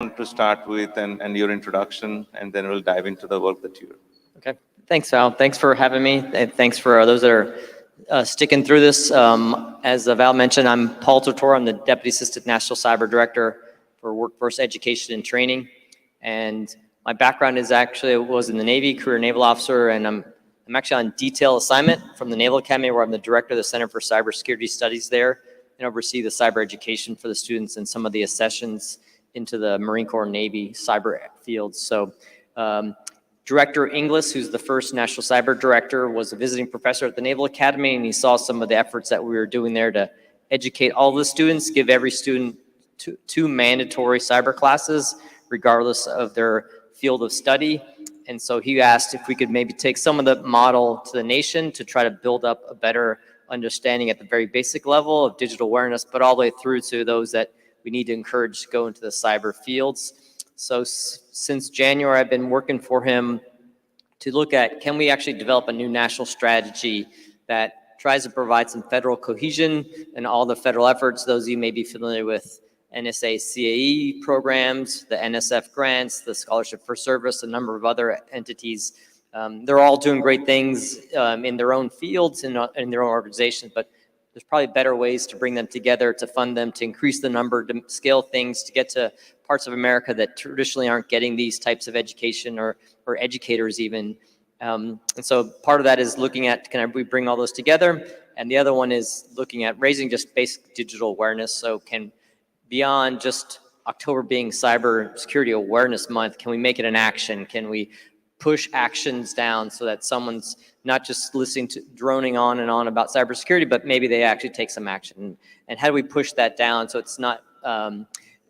to start with and your introduction, and then we'll dive into the work that you do. Okay. Thanks, Val. Thanks for having me. And thanks for those that are sticking through this. As Val mentioned, I'm Paul Tortora. I'm the Deputy Assistant National Cyber Director for Workforce Education and Training. And my background is actually, I was in the Navy, career naval officer, and I'm actually on detail assignment from the Naval Academy, where I'm the director of the Center for Cybersecurity Studies there, and oversee the cyber education for the students and some of the accessions into the Marine Corps and Navy cyber fields. So Director Inglis, who's the first National Cyber Director, was a visiting professor at the Naval Academy, and he saw some of the efforts that we were doing there to educate all the students, give every student two mandatory cyber classes, regardless of their field of study. And so he asked if we could maybe take some of the model to the nation to try to build up a better understanding at the very basic level of digital awareness, but all the way through to those that we need to encourage to go into the cyber fields. So since January, I've been working for him to look at, can we actually develop a new national strategy that tries to provide some federal cohesion in all the federal efforts. Those of you may be familiar with NSA CAE programs, the NSF grants, the Scholarship for Service, a number of other entities. They're all doing great things in their own fields and in their own organizations, but there's probably better ways to bring them together, to fund them, to increase the number, to scale things, to get to parts of America that traditionally aren't getting these types of education or educators even. And so part of that is looking at, can we bring all those together? And the other one is looking at raising just basic digital awareness. So beyond just October being Cyber Security Awareness Month, can we make it an action? Can we push actions down so that someone's not just listening to droning on and on about cybersecurity, but maybe they actually take some action? And how do we push that down so it's not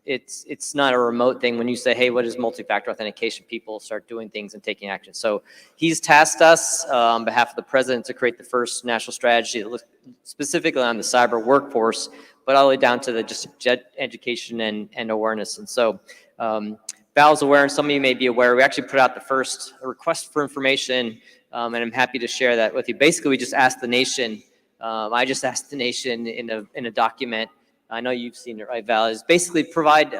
it's not a remote thing? When you say, hey, what is multi-factor authentication, people start doing things and taking action. So he's tasked us on behalf of the president to create the first national strategy that looks specifically on the cyber workforce, but all the way down to the just education and awareness. And so Val's aware, and some of you may be aware, we actually put out the first request for information, and I'm happy to share that with you. Basically, we just asked the nation, I just asked the nation in a document, I know you've seen it, right, Val, is basically provide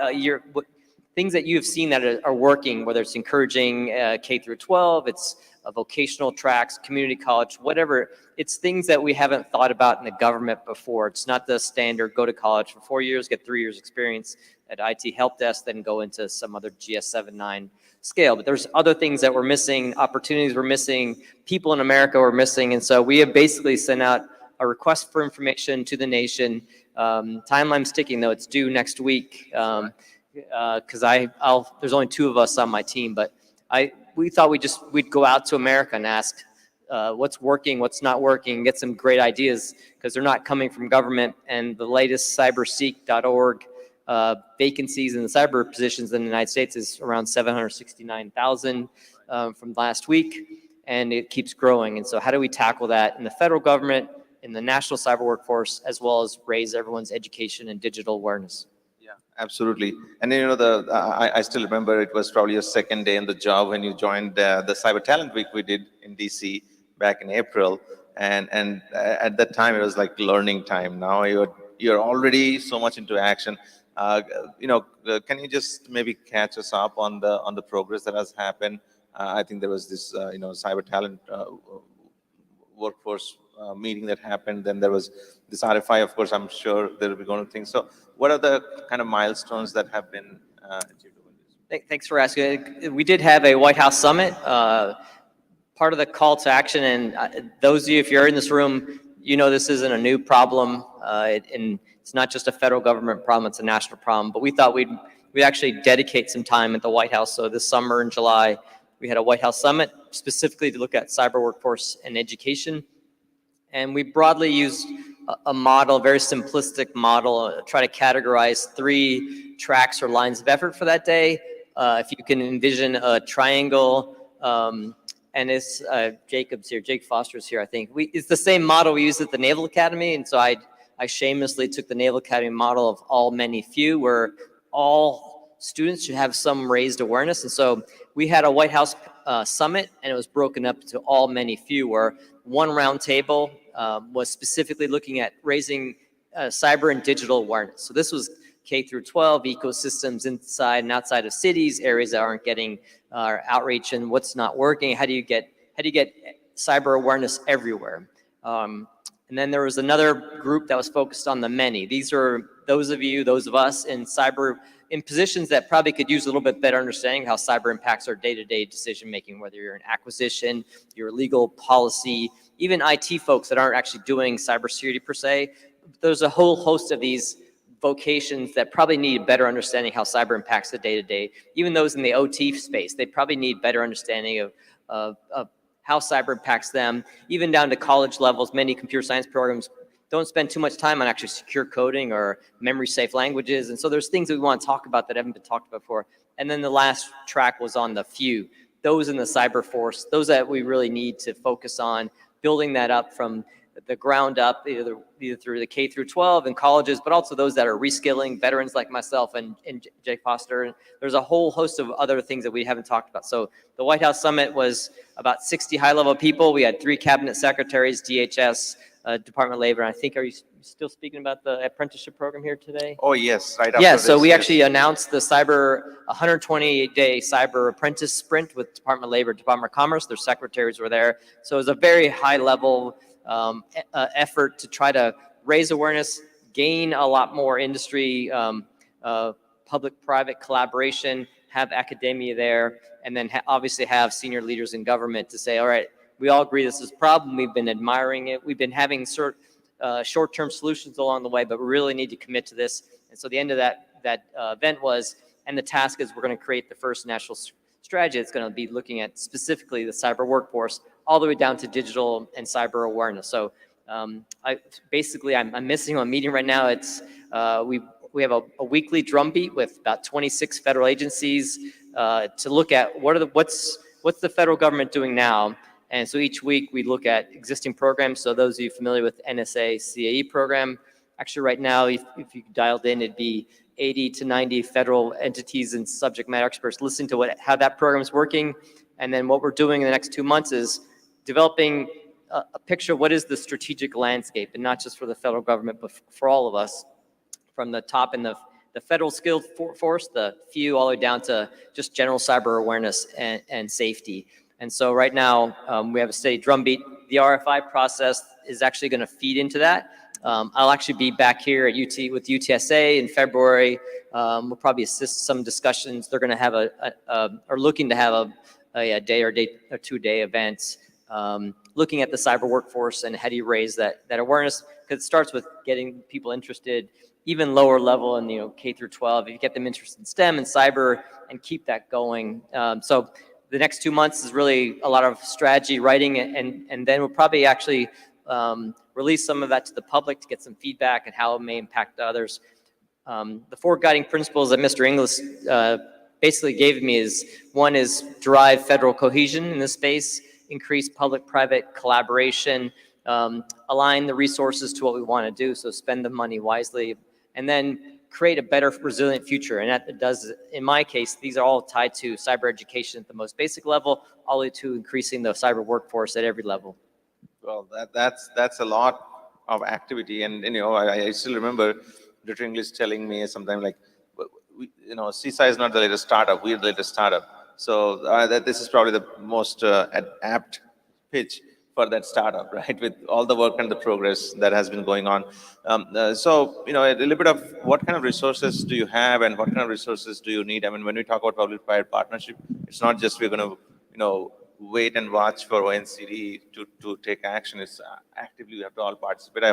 things that you have seen that are working, whether it's encouraging K through 12, it's vocational tracks, community college, whatever. It's things that we haven't thought about in the government before. It's not the standard go to college for 4 years, get 3 years experience at IT help desk, then go into some other GS7-9 scale. But there's other things that we're missing, opportunities we're missing, people in America we're missing. And so we have basically sent out a request for information to the nation. Timeline's ticking, though. It's due next week because there's only 2 of us on my team, but we thought we'd go out to America and ask what's working, what's not working, get some great ideas, because they're not coming from government. And the latest cyberseek.org vacancies in the cyber positions in the United States is around 769,000 from last week, and it keeps growing. And so how do we tackle that in the federal government, in the national cyber workforce, as well as raise everyone's education and digital awareness? Yeah, absolutely. And you know, I still remember it was probably your second day in the job when you joined the Cyber Talent Week we did in DC back in April. And at that time, it was like learning time. Now you're already so much into action. Can you just maybe catch us up on the progress that has happened? I think there was this cyber talent workforce meeting that happened. Then there was this RFI. Of course, I'm sure there will be going to things. So what are the kind of milestones that have been achieved? Thanks for asking. We did have a White House summit. Part of the call to action, and those of you, if you're in this room, you know this isn't a new problem, and it's not just a federal government problem, it's a national problem. But we thought we'd actually dedicate some time at the White House. So this summer in July, we had a White House summit specifically to look at cyber workforce and education. And we broadly used a model, a very simplistic model, try to categorize 3 tracks or lines of effort for that day. If you can envision a triangle, and it's Jacob's here, Jake Foster's here, I think. It's the same model we used at the Naval Academy, and so I shamelessly took the Naval Academy model of all, many, few, where all students should have some raised awareness. And so we had a White House summit, and it was broken up to all, many, few, where one round table was specifically looking at raising cyber and digital awareness. So this was K through 12 ecosystems inside and outside of cities, areas that aren't getting outreach, and what's not working. How do you get cyber awareness everywhere? And then there was another group that was focused on the many. These are those of us in cyber, in positions that probably could use a little bit better understanding of how cyber impacts our day-to-day decision-making, whether you're in acquisition, your legal policy, even IT folks that aren't actually doing cybersecurity per se. There's a whole host of these vocations that probably need a better understanding how cyber impacts the day-to-day. Even those in the OT space, they probably need better understanding of how cyber impacts them, even down to college levels. Many computer science programs don't spend too much time on actually secure coding or memory safe languages. And so there's things that we want to talk about that haven't been talked about before. And then the last track was on the few, those in the cyber force, those that we really need to focus on, building that up from the ground up, either through the K through 12 and colleges, but also those that are reskilling, veterans like myself and Jay Foster. There's a whole host of other things that we haven't talked about. So the White House Summit was about 60 high-level people. We had 3 cabinet secretaries, DHS, Department of Labor. And I think, are you still speaking about the apprenticeship program here today? Oh, yes, right after Yeah, this, so we yes. actually announced the 128-day cyber apprentice sprint with Department of Labor, Department of Commerce. Their secretaries were there. So it was a very high-level effort to try to raise awareness, gain a lot more industry, public-private collaboration, have academia there, and then obviously have senior leaders in government to say, all right, we all agree this is a problem. We've been admiring it. We've been having short-term solutions along the way, but we really need to commit to this. And so the end of that event was, and the task is we're going to create the first national strategy that's going to be looking at specifically the cyber workforce, all the way down to digital and cyber awareness. So I'm missing a meeting right now. It's we have a weekly drumbeat with about 26 federal agencies to look at what's the federal government doing now. And so each week we look at existing programs. So those of you familiar with NSA CAE program, actually right now, if you dialed in, it'd be 80 to 90 federal entities and subject matter experts listening to how that program is working. And then what we're doing in the next 2 months is developing a picture of what is the strategic landscape, and not just for the federal government, but for all of us, from the top in the federal skilled force, the few, all the way down to just general cyber awareness and safety. And so right now, we have a steady drumbeat. The RFI process is actually going to feed into that. I'll actually be back here at with UTSA in February. We'll probably assist some discussions. They're going to have are looking to have a day or 2-day events, looking at the cyber workforce and how do you raise that awareness, because it starts with getting people interested, even lower level in K through 12. If you get them interested in STEM and cyber and keep that going. So the next 2 months is really a lot of strategy writing, and then we'll probably actually release some of that to the public to get some feedback and how it may impact others. The 4 guiding principles that Mr. Inglis basically gave me is, one is drive federal cohesion in this space, increase public-private collaboration, align the resources to what we want to do, so spend the money wisely, and then create a better, resilient future. And that does, in my case, these are all tied to cyber education at the most basic level, all the way to increasing the cyber workforce at every level. Well, that's a lot of activity, and I still remember Dr. English telling me sometime like, CISA is not the latest startup; we're the latest startup. So this is probably the most apt pitch for that startup, right? With all the work and the progress that has been going on. So a little bit of what kind of resources do you have, and what kind of resources do you need? I mean, when we talk about public-private partnership, it's not just we're going to wait and watch for ONCD to take action. It's actively we have to all participate.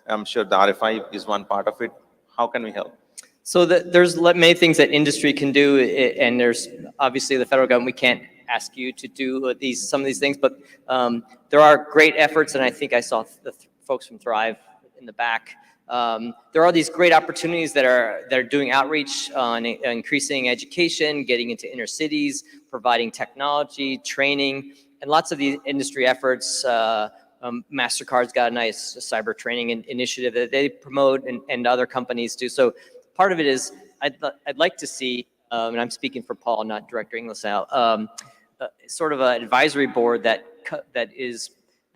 I'm sure the RFI is one part of it. How can we help? So there's many things that industry can do, and there's obviously the federal government. We can't ask you to do some of these things, but there are great efforts, and I think I saw the folks from Thrive in the back. There are these great opportunities that are doing outreach on increasing education, getting into inner cities, providing technology, training, and lots of these industry efforts. MasterCard's got a nice cyber training initiative that they promote, and other companies do. So part of it is I'd like to see, and I'm speaking for Paul, not Director Inglis now, sort of an advisory board that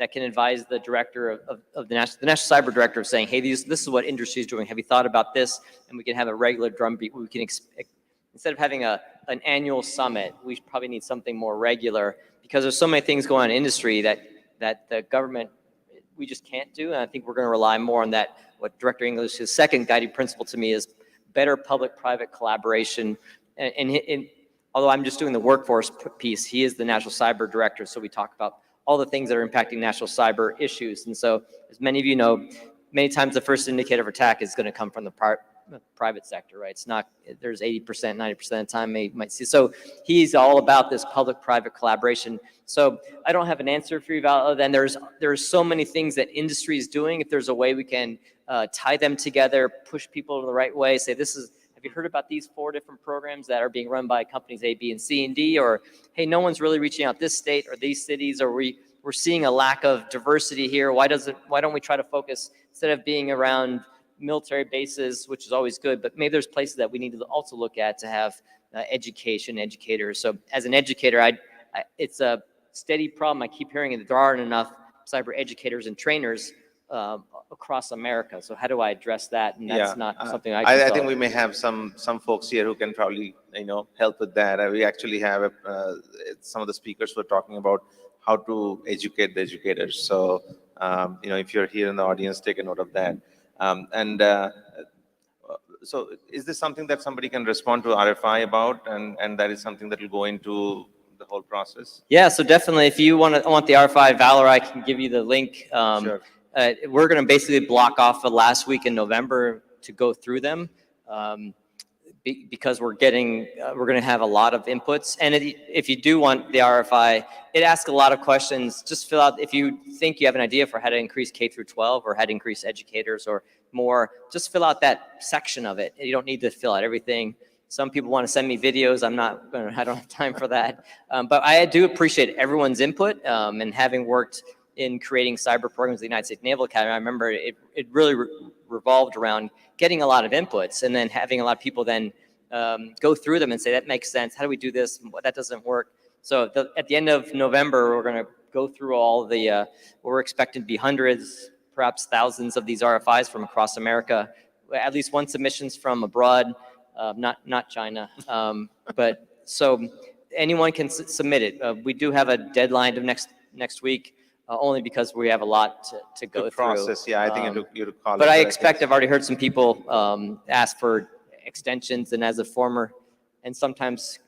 that can advise the director of the national cyber director of saying, hey, this is what industry is doing. Have you thought about this? And we can have a regular drumbeat. We can instead of having an annual summit, we probably need something more regular, because there's so many things going on in industry that the government, we just can't do. And I think we're going to rely more on that. What Director English's second guiding principle to me is better public-private collaboration. And although I'm just doing the workforce piece, he is the national cyber director. So we talk about all the things that are impacting national cyber issues. And so, as many of you know, many times the first indicator of attack is going to come from the private sector, right? It's not, there's 80%, 90% of the time they might see. So he's all about this public-private collaboration. So I don't have an answer for you, Val, other than there's so many things that industry is doing. If there's a way we can tie them together, push people in the right way, say have you heard about these 4 different programs that are being run by companies A, B, and C, and D? Or, hey, no one's really reaching out this state or these cities, or we're seeing a lack of diversity here. Why don't we try to focus, instead of being around military bases, which is always good, but maybe there's places that we need to also look at to have educators. So as an educator, it's a steady problem. I keep hearing that there aren't enough cyber educators and trainers across America. So how do I address that? And that's not something I can I solve. think we may have some folks here who can probably help with that. We actually have some of the speakers were talking about how to educate the educators. So if you're here in the audience, take a note of that. So is this something that somebody can respond to RFI about, and that is something that will go into the whole process? Yeah, so definitely, if you want the RFI, Valor, I can give you the link. Sure. We're going to basically block off the last week in November to go through them, because we're going to have a lot of inputs. And if you do want the RFI, it asks a lot of questions. Just fill out, if you think you have an idea for how to increase K through 12 or how to increase educators or more, just fill out that section of it. You don't need to fill out everything. Some people want to send me videos. I don't have time for that. But I do appreciate everyone's input, and having worked in creating cyber programs at the United States Naval Academy, I remember it really revolved around getting a lot of inputs and then having a lot of people then go through them and say, that makes sense. How do we do this? That doesn't work. So at the end of November, we're going to go through all the, we're expecting to be hundreds, perhaps thousands of these RFIs from across America, at least one submissions from abroad, not China. But so anyone can submit it. We do have a deadline of next week. Only because we have a lot to go through. Process, yeah, I think you recall. But I expect, I've already heard some people ask for extensions, and as a former and sometimes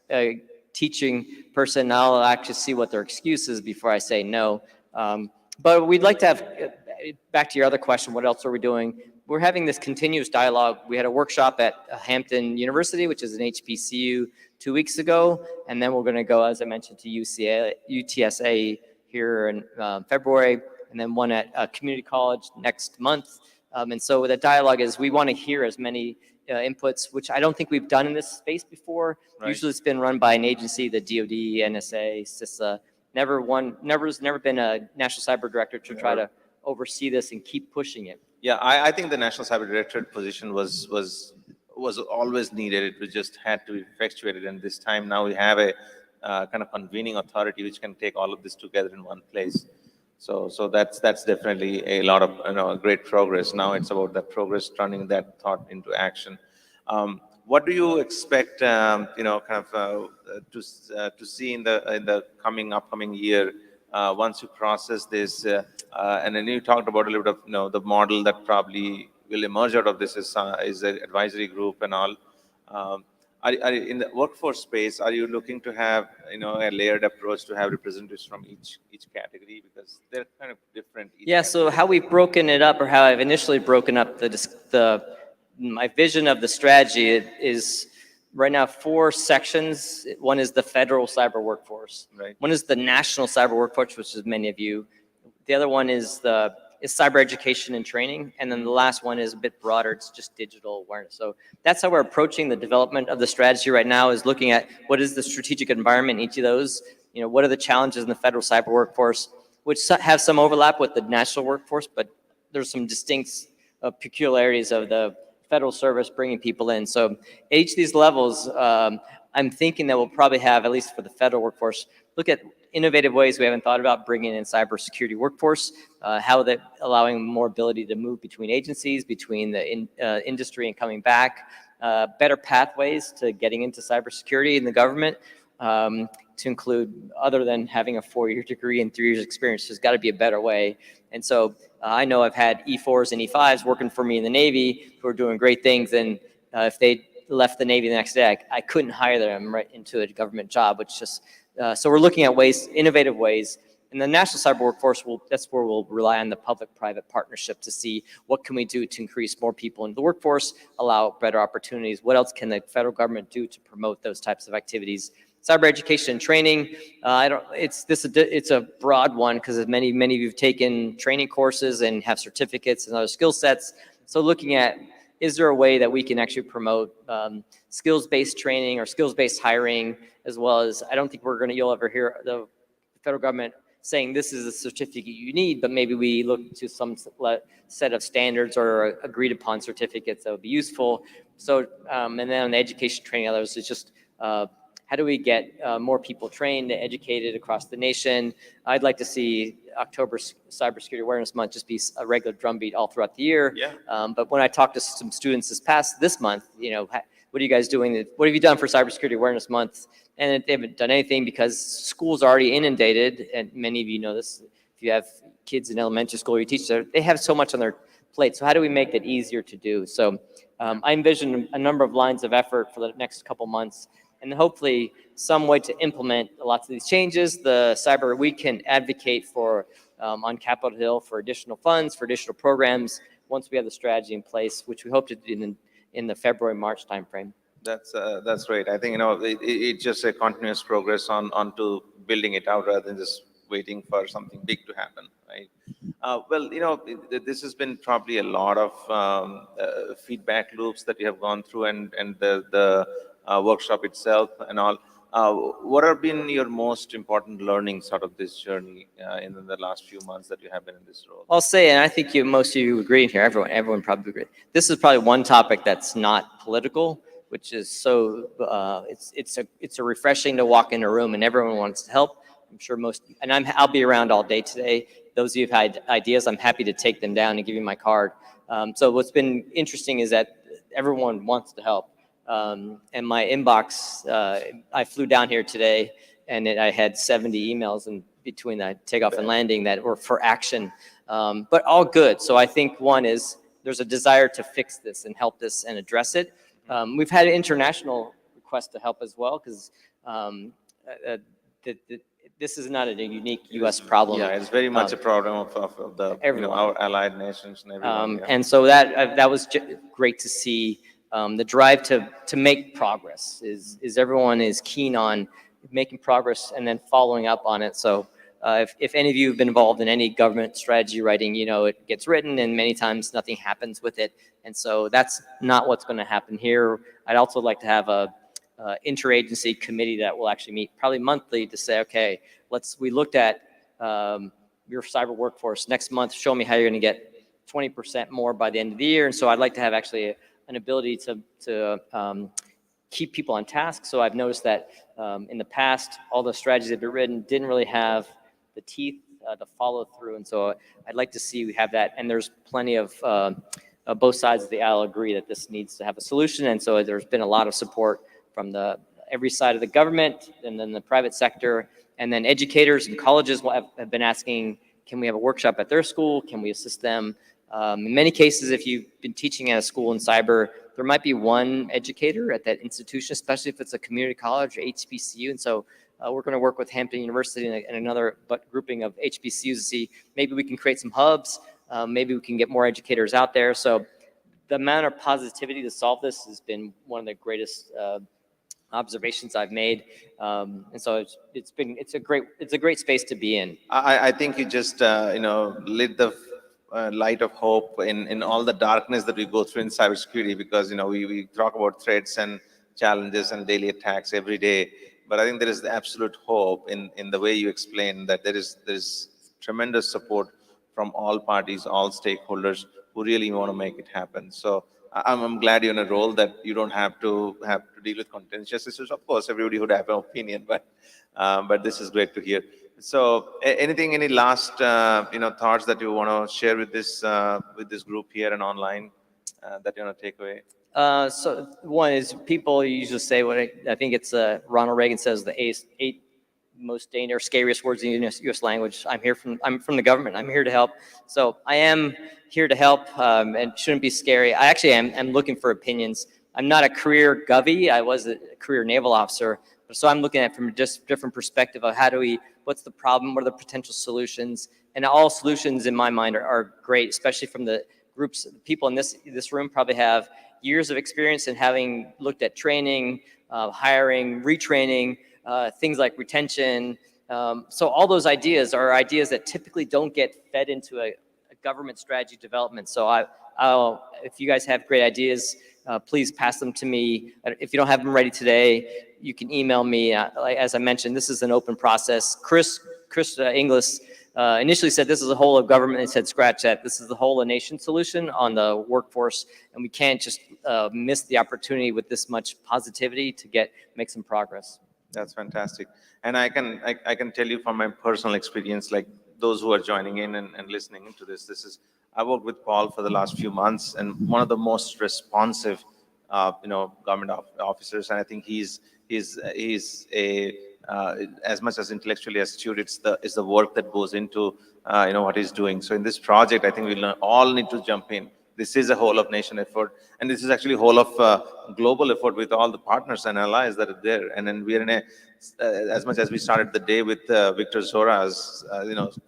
teaching person, I'll actually see what their excuse is before I say no. But we'd like to have, back to your other question, what else are we doing? We're having this continuous dialogue. We had a workshop at Hampton University, which is an HBCU, 2 weeks ago, and then we're going to go, as I mentioned, to UTSA here in February, and then one at community college next month. And so the dialogue is, we want to hear as many inputs, which I don't think we've done in this space before. Right. Usually it's been run by an agency, the DoD, NSA, CISA. Never's been a national cyber director to try to oversee this and keep pushing it. Yeah, I think the national cyber director position was always needed. It just had to be effectuated, and this time now we have a kind of convening authority which can take all of this together in one place. So that's definitely a lot of great progress. Now it's about that progress turning that thought into action. What do you expect to see in the upcoming year once you process this? And then you talked about a little bit of the model that probably will emerge out of this is an advisory group and all. Are in the workforce space, are you looking to have a layered approach to have representatives from each category, because they're kind of different? Yeah. So how we've broken it up, or how I've initially broken up my vision of the strategy is right now 4 sections. One is the federal cyber workforce. Right. One is the national cyber workforce, which is many of you. The other one is cyber education and training. And then the last one is a bit broader. It's just digital awareness. So that's how we're approaching the development of the strategy right now, is looking at what is the strategic environment in each of those. What are the challenges in the federal cyber workforce, which have some overlap with the national workforce, but there's some distinct peculiarities of the federal service bringing people in. So each of these levels, I'm thinking that we'll probably have, at least for the federal workforce, look at innovative ways we haven't thought about bringing in cybersecurity workforce, how that allowing more ability to move between agencies, between the industry and coming back, better pathways to getting into cybersecurity in the government, to include other than having a 4-year degree and 3 years experience. There's got to be a better way. And so I know I've had E4s and E5s working for me in the Navy who are doing great things. And if they left the Navy the next day, I couldn't hire them right into a government job, which just, so we're looking at ways, innovative ways. And the National Cyber Workforce, that's where we'll rely on the public-private partnership to see what can we do to increase more people into the workforce, allow better opportunities. What else can the federal government do to promote those types of activities? Cyber education and training, it's a broad one because many of you have taken training courses and have certificates and other skill sets. So looking at, is there a way that we can actually promote skills-based training or skills-based hiring, as well as, I don't think you'll ever hear the federal government saying this is a certificate you need, but maybe we look to some set of standards or agreed upon certificates that would be useful. So, and then on the education training, others, it's just, how do we get more people trained, educated across the nation? I'd like to see October Cybersecurity Awareness Month just be a regular drumbeat all throughout the year. Yeah. But when I talked to some students this month, what are you guys doing? What have you done for Cybersecurity Awareness Month? And they haven't done anything because school's already inundated, and many of you know this. If you have kids in elementary school, you teach them, they have so much on their plate. So how do we make it easier to do? So I envision a number of lines of effort for the next couple months, and hopefully some way to implement lots of these changes. The Cyber Week can advocate for, on Capitol Hill, for additional funds, for additional programs, once we have the strategy in place, which we hope to do in the February-March timeframe. That's great. I think, it's just a continuous progress onto building it out rather than just waiting for something big to happen, right? Well, this has been probably a lot of feedback loops that you have gone through, and the workshop itself and all. What have been your most important learnings out of this journey in the last few months that you have been in this role? I'll say, and I think most of you agree here, everyone probably agree. This is probably one topic that's not political, which is so, it's a refreshing to walk in a room and everyone wants to help. I'm sure and I'll be around all day today. Those of you who've had ideas, I'm happy to take them down and give you my card. So what's been interesting is that everyone wants to help. And my inbox, I flew down here today and I had 70 emails in between the takeoff and landing that were for action, but all good. So I think one is there's a desire to fix this and help this and address it. We've had international requests to help as well, because this is not a unique U.S. problem. Yeah, it's very much a problem of the our allied nations and everyone. Yeah. And so that was great to see. The drive to make progress is everyone is keen on making progress and then following up on it. So if any of you have been involved in any government strategy writing, it gets written and many times nothing happens with it. And so that's not what's going to happen here. I'd also like to have a interagency committee that will actually meet probably monthly to say, okay, we looked at your cyber workforce next month, show me how you're going to get 20% more by the end of the year. And so I'd like to have actually an ability to keep people on task. So I've noticed that in the past, all the strategies that have been written didn't really have the teeth, the follow through. And so I'd like to see we have that. And there's plenty of both sides of the aisle agree that this needs to have a solution. And so there's been a lot of support from every side of the government and then the private sector. And then educators and colleges have been asking, can we have a workshop at their school? Can we assist them? In many cases, if you've been teaching at a school in cyber, there might be one educator at that institution, especially if it's a community college or HBCU. And so we're going to work with Hampton University and another grouping of HBCUs to see maybe we can create some hubs. Maybe we can get more educators out there. So the amount of positivity to solve this has been one of the greatest observations I've made. And so it's a great space to be in. I think you just lit the light of hope in all the darkness that we go through in cybersecurity, because we talk about threats and challenges and daily attacks every day, but I think there is the absolute hope in the way you explain that there is tremendous support from all parties, all stakeholders who really want to make it happen. So I'm glad you're in a role that you don't have to deal with contentious issues. Of course, everybody would have an opinion, but this is great to hear. So, any last thoughts that you want to share with this group here and online that you want to take away? So one is people usually say what I think it's Ronald Reagan says the eight most dangerous, scariest words in the U.S. language. I'm from the government. I'm here to help. So I am here to help, and it shouldn't be scary. I actually am looking for opinions. I'm not a career Govy. I was a career naval officer. So I'm looking at it from a just different perspective of what's the problem, what are the potential solutions, and all solutions in my mind are great, especially from the groups. People in this room probably have years of experience in having looked at training, hiring, retraining, things like retention. So all those ideas are ideas that typically don't get fed into a government strategy development. So if you guys have great ideas, please pass them to me. If you don't have them ready today, you can email me. As I mentioned, this is an open process. Chris Inglis initially said this is a whole of government. He said scratch that. This is the whole of nation solution on the workforce, and we can't just miss the opportunity with this much positivity to make some progress. That's fantastic. And I can tell you from my personal experience, like those who are joining in and listening into this, I worked with Paul for the last few months, and one of the most responsive, government officers. And I think he's a as much as intellectually astute, it's the work that goes into what he's doing. So in this project, I think we all need to jump in. This is a whole of nation effort, and this is actually a whole of global effort with all the partners and allies that are there. And then we are in as much as we started the day with Victor Zora's,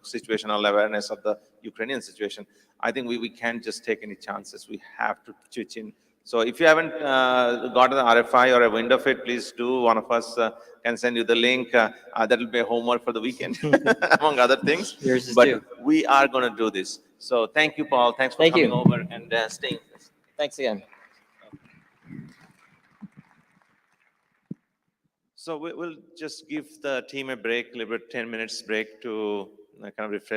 situational awareness of the Ukrainian situation. I think we can't just take any chances. We have to pitch in. So if you haven't gotten an RFI or a window of it, please do. One of us can send you the link. That will be a homework for the weekend, among other things. Yours is But due. we are going to do this. So thank you, Paul. Thanks for coming over and staying. Thanks again. So we'll just give the team a break, a little bit 10 minutes break to kind of refresh